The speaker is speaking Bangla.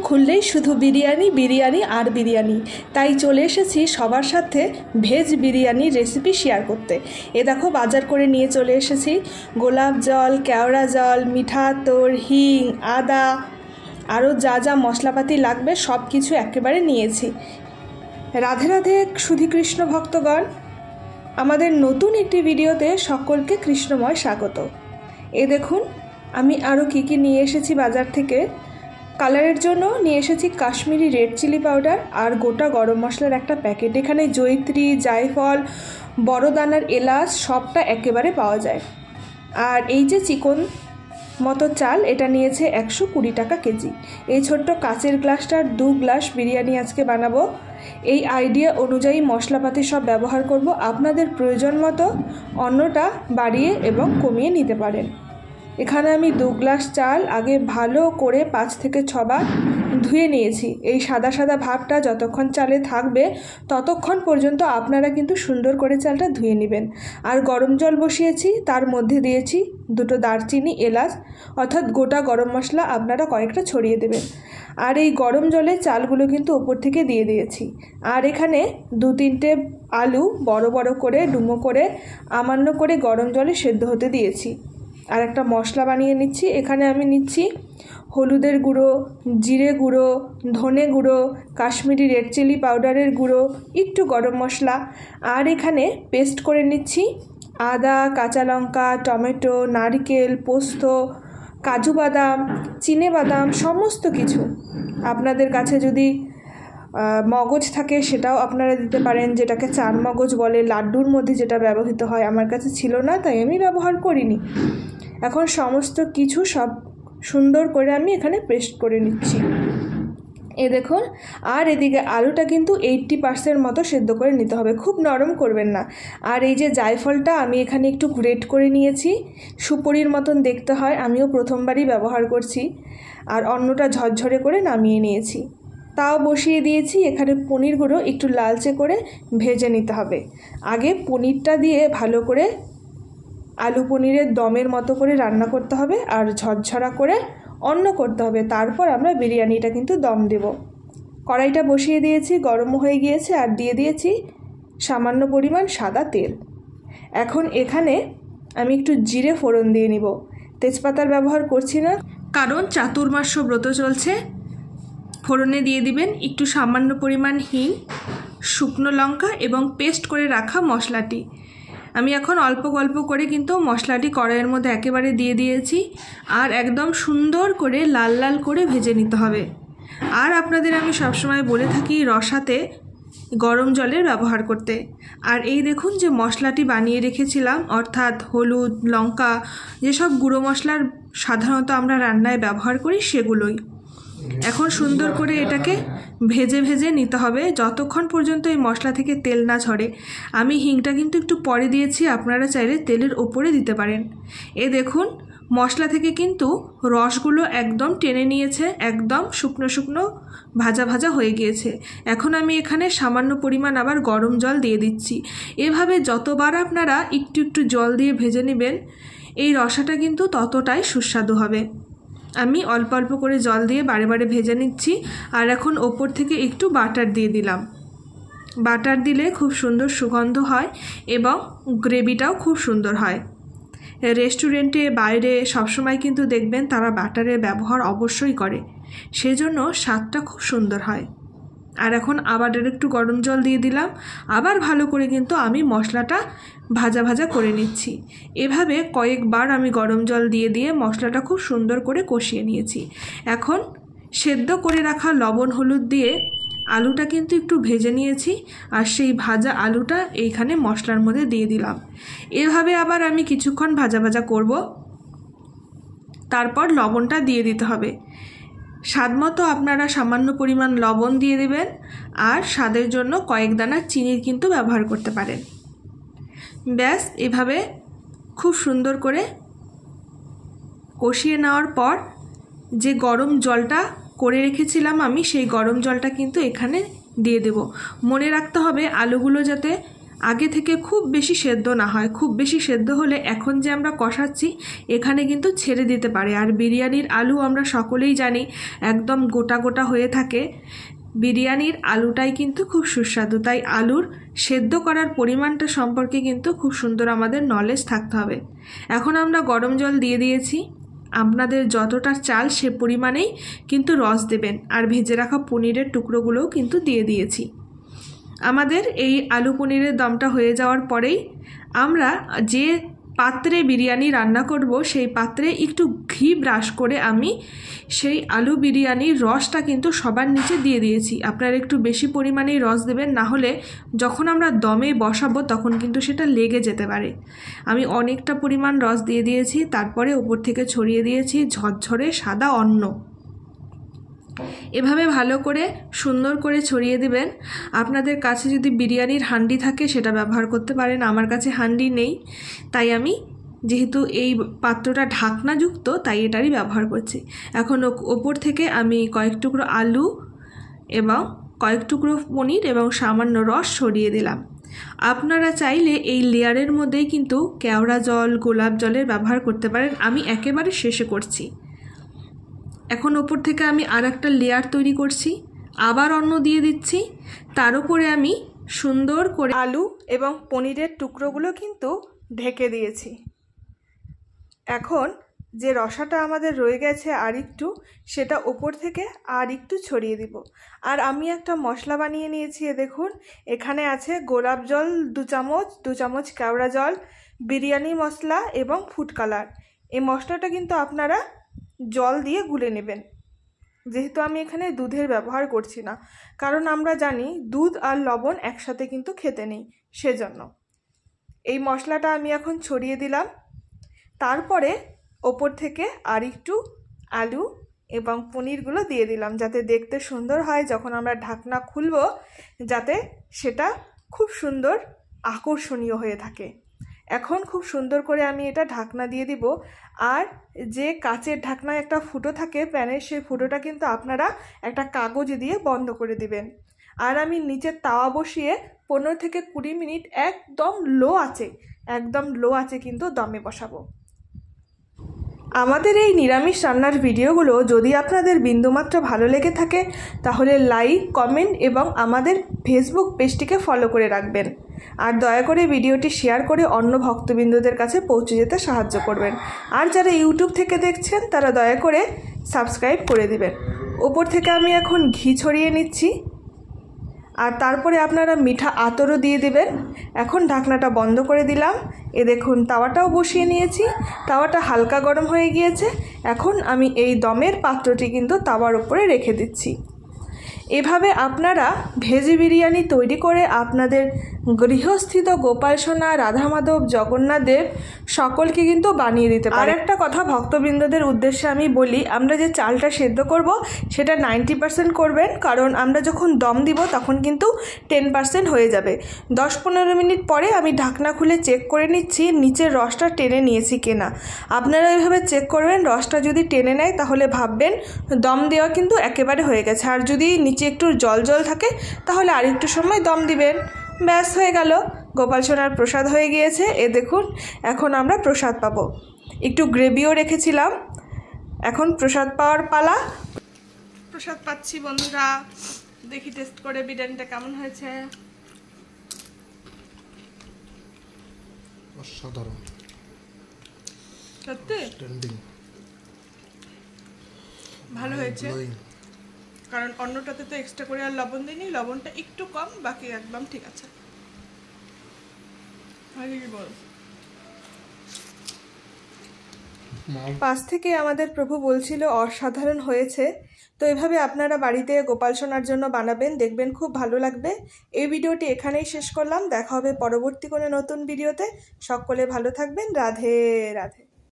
খুললেই শুধু বিরিয়ানি বিরিয়ানি আর বিরিয়ানি, তাই চলে এসেছি সবার সাথে ভেজ বিরিয়ানির রেসিপি শেয়ার করতে। এ দেখো বাজার করে নিয়ে চলে এসেছি গোলাপ জল, কেওড়া জল, মিঠা আতর, হিং, আদা, আরও যা যা মশলাপাতি লাগবে সব কিছু একেবারে নিয়েছি। রাধে রাধে সুধী কৃষ্ণ ভক্তগণ, আমাদের নতুন একটি ভিডিওতে সকলকে কৃষ্ণময় স্বাগত। এ দেখুন আমি আরও কী কী নিয়ে এসেছি বাজার থেকে। কালারের জন্য নিয়ে এসেছি কাশ্মীরি রেড চিলি পাউডার আর গোটা গরম মশলার একটা প্যাকেট। এখানে জয়িত্রী, জায়ফল, বড় দানার এলাচ সবটা একেবারে পাওয়া যায়। আর এই যে চিকন মতো চাল, এটা নিয়েছে 120 টাকা কেজি। এই ছোট্ট কাচের গ্লাসটার 2 গ্লাস বিরিয়ানি আজকে বানাবো। এই আইডিয়া অনুযায়ী মশলাপাতি সব ব্যবহার করব। আপনাদের প্রয়োজন মতো অন্যটা বাড়িয়ে এবং কমিয়ে নিতে পারেন। এখানে আমি 2 গ্লাস চাল আগে ভালো করে 5 থেকে 6 বার ধুয়ে নিয়েছি। এই সাদা সাদা ভাবটা যতক্ষণ চালে থাকবে ততক্ষণ পর্যন্ত আপনারা কিন্তু সুন্দর করে চালটা ধুয়ে নেবেন। আর গরম জল বসিয়েছি, তার মধ্যে দিয়েছি 2টো দারচিনি, এলাচ অর্থাৎ গোটা গরম মশলা আপনারা কয়েকটা ছড়িয়ে দেবেন। আর এই গরম জলে চালগুলো কিন্তু ওপর থেকে দিয়ে দিয়েছি। আর এখানে 2-3টে আলু বড় বড় করে ডুমো করে আমান্য করে গরম জলে সেদ্ধ হতে দিয়েছি। আর একটা মশলা বানিয়ে নিচ্ছি। এখানে আমি নিচ্ছি হলুদের গুঁড়ো, জিরে গুঁড়ো, ধনে গুঁড়ো, কাশ্মীরি রেড চিলি পাউডারের গুঁড়ো, একটু গরম মশলা। আর এখানে পেস্ট করে নিচ্ছি আদা, কাঁচা লঙ্কা, টমেটো, নারকেল, পোস্ত, কাজু বাদাম, চিনে বাদাম, সমস্ত কিছু। আপনাদের কাছে যদি মগজ থাকে সেটাও আপনারা দিতে পারেন, যেটাকে চার মগজ বলে, লাড্ডুর মধ্যে যেটা ব্যবহৃত হয়। আমার কাছে ছিল না তাই আমি ব্যবহার করিনি। এখন সমস্ত কিছু সব সুন্দর করে আমি এখানে পেস্ট করে নিচ্ছি। এ দেখুন। আর এদিকে আলুটা কিন্তু 80% মতো সেদ্ধ করে নিতে হবে, খুব নরম করবেন না। আর এই যে জায়ফলটা আমি এখানে একটু গ্রেট করে নিয়েছি, সুপরির মতন দেখতে হয়, আমিও প্রথমবারই ব্যবহার করছি। আর অন্যটা ঝরঝরে করে নামিয়ে নিয়েছি। তাও বসিয়ে দিয়েছি। এখানে পনিরগুলো একটু লালচে করে ভেজে নিতে হবে। আগে পনিরটা দিয়ে ভালো করে আলু পনিরের দমের মতো করে রান্না করতে হবে আর ঝরঝরা করে অন্য করতে হবে। তারপর আমরা বিরিয়ানিটা কিন্তু দম দেব। কড়াইটা বসিয়ে দিয়েছি, গরম হয়ে গিয়েছে। আর দিয়ে দিয়েছি সামান্য পরিমাণ সাদা তেল। এখন এখানে আমি একটু জিরে ফোড়ন দিয়ে নিব। তেজপাতার ব্যবহার করছি না, কারণ চাতুর্মাস্য ব্রত চলছে। ফোড়নে দিয়ে দিবেন একটু সামান্য পরিমাণ হিং, শুকনো লঙ্কা এবং পেস্ট করে রাখা মশলাটি। আমি এখন অল্প অল্প করে কিন্তু মশলাটি কড়াইয়ের মধ্যে একেবারে দিয়ে দিয়েছি। আর একদম সুন্দর করে লাল লাল করে ভেজে নিতে হবে। আর আপনাদের আমি সবসময় বলে থাকি রসাতে গরম জলের ব্যবহার করতে। আর এই দেখুন যে মশলাটি বানিয়ে রেখেছিলাম, অর্থাৎ হলুদ, লঙ্কা, যেসব গুঁড়ো মশলার সাধারণত আমরা রান্নায় ব্যবহার করি সেগুলোই। এখন সুন্দর করে এটাকে ভেজে ভেজে নিতে হবে যতক্ষণ পর্যন্ত এই মশলা থেকে তেল না ঝরে। আমি হিংটা কিন্তু একটু পরে দিয়েছি, আপনারা চাইলে তেলের ওপরে দিতে পারেন। এ দেখুন মশলা থেকে কিন্তু রসগুলো একদম টেনে নিয়েছে, একদম শুকনো শুকনো ভাজা ভাজা হয়ে গিয়েছে। এখন আমি এখানে সামান্য পরিমাণ আবার গরম জল দিয়ে দিচ্ছি। এভাবে যতবার আপনারা একটু একটু জল দিয়ে ভেজে নেবেন এই রসাটা কিন্তু ততটাই সুস্বাদু হবে। আমি অল্প অল্প করে জল দিয়ে বারে বারে ভেজে নিচ্ছি। আর এখন ওপর থেকে একটু বাটার দিয়ে দিলাম। বাটার দিলে খুব সুন্দর সুগন্ধ হয় এবং গ্রেভিটাও খুব সুন্দর হয়। রেস্টুরেন্টে বাইরে সবসময় কিন্তু দেখবেন তারা বাটারের ব্যবহার অবশ্যই করে, সেজন্য স্বাদটা খুব সুন্দর হয়। আর এখন আবার একটু গরম জল দিয়ে দিলাম। আবার ভালো করে কিন্তু আমি মশলাটা ভাজা ভাজা করে নিচ্ছি। এভাবে কয়েকবার আমি গরম জল দিয়ে দিয়ে মশলাটা খুব সুন্দর করে কষিয়ে নিয়েছি। এখন সেদ্ধ করে রাখা লবণ হলুদ দিয়ে আলুটা কিন্তু একটু ভেজে নিয়েছি। আর সেই ভাজা আলুটা এইখানে মশলার মধ্যে দিয়ে দিলাম। এভাবে আবার আমি কিছুক্ষণ ভাজা ভাজা করব। তারপর লবণটা দিয়ে দিতে হবে। স্বাদমতো আপনারা সামান্য পরিমাণ লবণ দিয়ে দেবেন। আর স্বাদের জন্য কয়েক দানা চিনির কিন্তু ব্যবহার করতে পারেন। ব্যাস এভাবে খুব সুন্দর করে কষিয়ে নেওয়ার পর যে গরম জলটা করে রেখেছিলাম আমি, সেই গরম জলটা কিন্তু এখানে দিয়ে দেব। মনে রাখতে হবে আলুগুলো যাতে আগে থেকে খুব বেশি সেদ্ধ না হয়। খুব বেশি সেদ্ধ হলে এখন যে আমরা কষাচ্ছি এখানে কিন্তু ছেড়ে দিতে পারে। আর বিরিয়ানির আলু আমরা সকলেই জানি একদম গোটা গোটা হয়ে থাকে। বিরিয়ানির আলুটাই কিন্তু খুব সুস্বাদু, তাই আলুর সেদ্ধ করার পরিমাণটা সম্পর্কে কিন্তু খুব সুন্দর আমাদের নলেজ থাকতে হবে। এখন আমরা গরম জল দিয়ে দিয়েছি। আপনাদের যতটা চাল সে পরিমাণেই কিন্তু রস দেবেন। আর ভেজে রাখা পনিরের টুকরোগুলোও কিন্তু দিয়ে দিয়েছি। আমাদের এই আলু পনিরের দমটা হয়ে যাওয়ার পরেই আমরা যে পাত্রে বিরিয়ানি রান্না করব সেই পাত্রে একটু ঘি ব্রাশ করে আমি সেই আলু বিরিয়ানির রসটা কিন্তু সবার নিচে দিয়ে দিয়েছি। আপনারা একটু বেশি পরিমাণেই রস দেবেন, না হলে যখন আমরা দমে বসাবো তখন কিন্তু সেটা লেগে যেতে পারে। আমি অনেকটা পরিমাণ রস দিয়ে দিয়েছি। তারপরে উপর থেকে ছড়িয়ে দিয়েছি ঝরঝরে সাদা অন্ন। এভাবে ভালো করে সুন্দর করে ছড়িয়ে দিবেন। আপনাদের কাছে যদি বিরিয়ানির হাঁডি থাকে সেটা ব্যবহার করতে পারেন। আমার কাছে হাঁডি নেই, তাই আমি যেহেতু এই পাত্রটা ঢাকনাযুক্ত তাই এটারই ব্যবহার করছি। এখন ওপর থেকে আমি কয়েক টুকরো আলু এবং কয়েক টুকরো পনির এবং সামান্য রস ছড়িয়ে দিলাম। আপনারা চাইলে এই লেয়ারের মধ্যেই কিন্তু কেওড়া জল, গোলাপ জলের ব্যবহার করতে পারেন। আমি একেবারে শেষে করছি। এখন ওপর থেকে আমি আর একটা লেয়ার তৈরি করছি, আবার অন্ন দিয়ে দিচ্ছি। তার উপরে আমি সুন্দর করে আলু এবং পনিরের টুকরোগুলো কিন্তু ঢেকে দিয়েছি। এখন যে রসাটা আমাদের রয়ে গেছে আর একটু, সেটা ওপর থেকে আর একটু ছড়িয়ে দিব। আর আমি একটা মশলা বানিয়ে নিয়েছি। দেখুন, এখানে আছে গোলাপ জল 2 চামচ, 2 চামচ কেওড়া জল, বিরিয়ানি মশলা এবং ফুড কালার। এই মশলাটা কিন্তু আপনারা জল দিয়ে গুলে নেবেন, যেহেতু আমি এখানে দুধের ব্যবহার করছি না, কারণ আমরা জানি দুধ আর লবণ একসাথে কিন্তু খেতে নেই, সেজন্য। এই মশলাটা আমি এখন ছড়িয়ে দিলাম। তারপরে ওপর থেকে আর একটু আলু এবং পনিরগুলো দিয়ে দিলাম, যাতে দেখতে সুন্দর হয়। যখন আমরা ঢাকনা খুলব যাতে সেটা খুব সুন্দর আকর্ষণীয় হয়ে থাকে। এখন খুব সুন্দর করে আমি এটা ঢাকনা দিয়ে দিব। আর যে কাচের ঢাকনায় একটা ফুটো থাকে প্যানের, সেই ফুটোটা কিন্তু আপনারা একটা কাগজ দিয়ে বন্ধ করে দিবেন। আর আমি নিচে তাওয়া বসিয়ে 15 থেকে 20 মিনিট একদম লো আছে কিন্তু দমে বসাবো। আমাদের এই নিরামিষ রান্নার ভিডিওগুলো যদি আপনাদের বিন্দুমাত্র ভালো লেগে থাকে তাহলে লাইক, কমেন্ট এবং আমাদের ফেসবুক পেজটিকে ফলো করে রাখবেন। আর দয়া করে ভিডিওটি শেয়ার করে অন্য ভক্তবৃন্দদের কাছে পৌঁছে যেতে সাহায্য করবেন। আর যারা ইউটিউব থেকে দেখছেন তারা দয়া করে সাবস্ক্রাইব করে দিবেন। ওপর থেকে আমি এখন ঘি ছড়িয়ে নিচ্ছি। আর তারপরে আপনারা মিঠা আতরও দিয়ে দেবেন। এখন ঢাকনাটা বন্ধ করে দিলাম। দেখুন, তাওয়াটাও বসিয়ে নিয়েছি। তাওয়াটা হালকা গরম হয়ে গিয়েছে। এখন আমি এই দমের পাত্রটি কিন্তু তাওয়ার উপরে রেখে দিচ্ছি। এভাবে আপনারা ভেজ বিরিয়ানি তৈরি করে আপনাদের গৃহস্থিত গোপাল সোনা, রাধা মাধব, জগন্নাথ দেব সকলকে কিন্তু বানিয়ে দিতে পারেন। আর একটা কথা ভক্তবৃন্দদের উদ্দেশ্যে আমি বলি, আমরা যে চালটা সেদ্ধ করব সেটা 90% করবেন, কারণ আমরা যখন দম দিব তখন কিন্তু 10% হয়ে যাবে। 10-15 মিনিট পরে আমি ঢাকনা খুলে চেক করে নিচ্ছি নিচের রসটা টেনে নিয়েছি কিনা। আপনারা এইভাবে চেক করবেন। রসটা যদি টেনে নেয় তাহলে ভাববেন দম দেওয়া কিন্তু একেবারে হয়ে গেছে। আর যদি নিচে একটু জল জল থাকে তাহলে আর একটু সময় দম দিবেন। ব্যাস, হয়ে গেল, গোপাল সোনার প্রসাদ হয়ে গিয়েছে। দেখুন, এখন আমরা প্রসাদ পাবো। একটু গ্রেভিও রেখেছিলাম। এখন প্রসাদ পাওয়ার পালা। প্রসাদ পাচ্ছি বন্ধুরা। দেখি টেস্ট করে বিরিয়ানিটা কেমন হয়েছে। অসাধারণ, সত্যি ভালো হয়েছে, কারণ অন্যটাতে তো এক্সট্রা করে আর লবণ দিইনি। লবণটা একটু কম, বাকি একদম ঠিক আছে। পাশ থেকে আমাদের প্রভু বলছিল অসাধারণ হয়েছে। তো এভাবে আপনারা বাড়িতে গোপাল সোনার জন্য বানাবেন, দেখবেন খুব ভালো লাগবে। এই ভিডিওটি এখানেই শেষ করলাম। দেখা হবে পরবর্তী কোনো নতুন ভিডিওতে। সকলে ভালো থাকবেন। রাধে রাধে।